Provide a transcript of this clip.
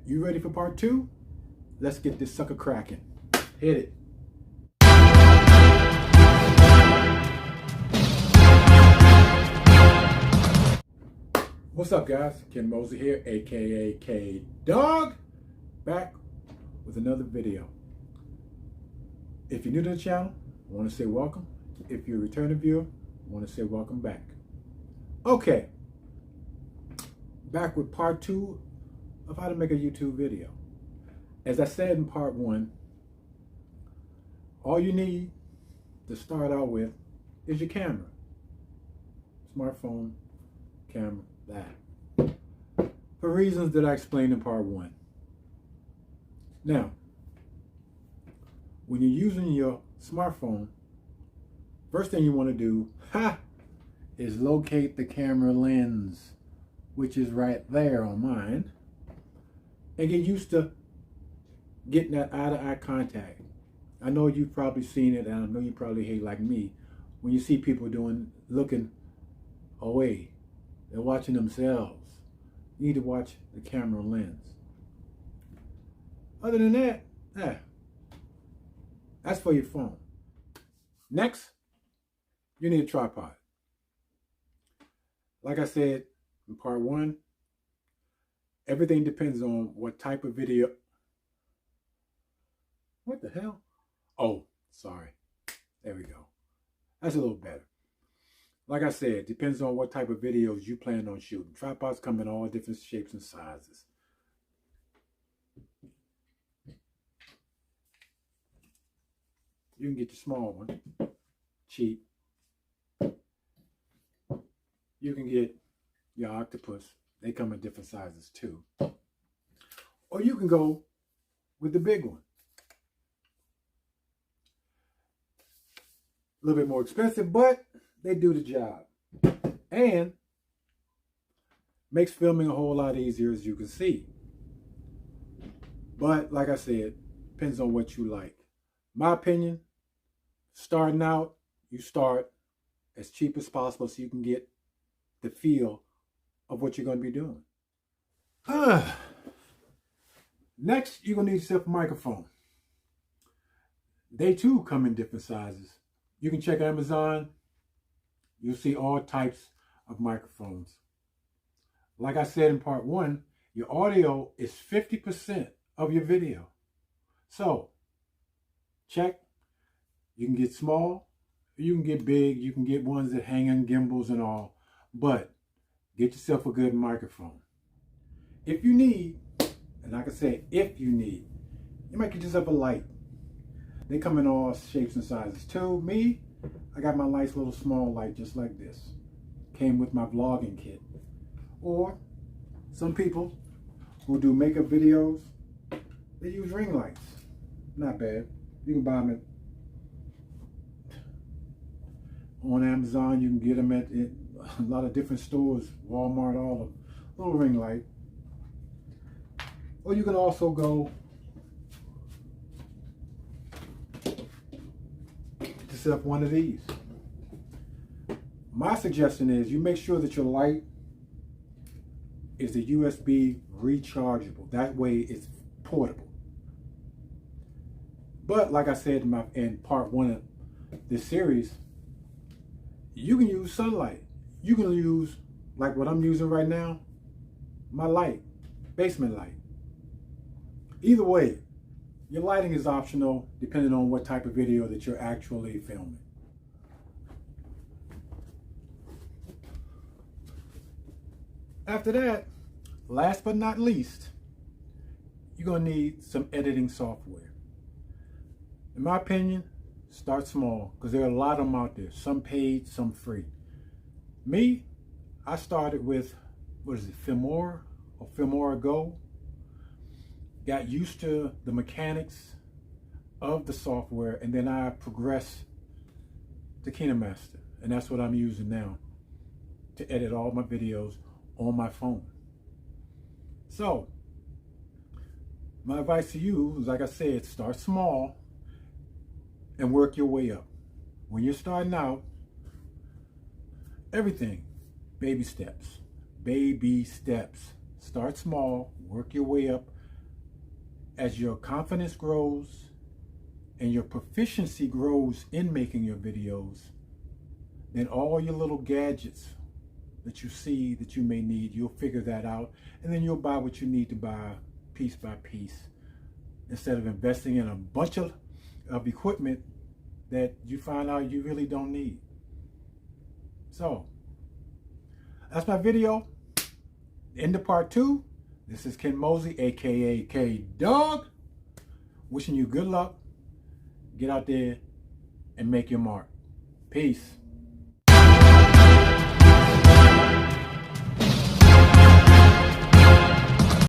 You ready for part two? Let's get this sucker cracking. Hit it. What's up, guys? Ken Mosley here, aka K Dog, back with another video. If you're new to the channel, I want to say welcome. If you're a returning viewer, I want to say welcome back. Okay, back with part two of how to make a YouTube video. As I said in part one, all you need to start out with is your camera. Smartphone, camera, that. For reasons that I explained in part one. Now, when you're using your smartphone, first thing you want to do is locate the camera lens, which is right there on mine, and get used to getting that eye-to-eye contact. I know you've probably seen it, and I know you probably hate like me when you see people looking away. They're watching themselves. You need to watch the camera lens. Other than that, that's for your phone. Next, you need a tripod. Like I said in part one, everything depends on what type of video. What the hell? Oh, sorry. There we go. That's a little better. Like I said, it depends on what type of videos you plan on shooting. Tripods come in all different shapes and sizes. You can get your small one, cheap. You can get your octopus. They come in different sizes too. Or you can go with the big one. A little bit more expensive, but they do the job. And makes filming a whole lot easier, as you can see. But like I said, depends on what you like. My opinion, starting out, you start as cheap as possible so you can get the feel of what you're going to be doing. Next, you're going to need yourself a microphone. They too come in different sizes. You can check Amazon. You'll see all types of microphones. Like I said in part one, your audio is 50% of your video. So, check. You can get small, you can get big, you can get ones that hang on gimbals and all, but get yourself a good microphone. If you need, and like I said, if you need, you might get yourself a light. They come in all shapes and sizes too. Me, I got my nice little small light just like this. Came with my vlogging kit. Or some people who do makeup videos, they use ring lights. Not bad. You can buy them on Amazon. You can get them at a lot of different stores, Walmart, all of them. Little ring light. Or you can also go yourself one of these. My suggestion is you make sure that your light is a USB rechargeable. That way it's portable. But like I said in part one of this series, you can use sunlight. You can use, like what I'm using right now, my light, basement light. Either way, your lighting is optional depending on what type of video that you're actually filming. After that, last but not least, you're going to need some editing software. In my opinion, start small because there are a lot of them out there. Some paid, some free. Me, I started with, Filmora or Filmora Go. Got used to the mechanics of the software, and then I progressed to KineMaster, and that's what I'm using now to edit all my videos on my phone. So, my advice to you is, like I said, start small and work your way up. When you're starting out, everything, baby steps. Baby steps. Start small, work your way up as your confidence grows and your proficiency grows in making your videos, then all your little gadgets that you see that you may need, you'll figure that out, and then you'll buy what you need to buy piece by piece, instead of investing in a bunch of equipment that you find out you really don't need. So that's my video. End of part 2. This is Ken Mosley, aka K-Dog, wishing you good luck. Get out there and make your mark. Peace.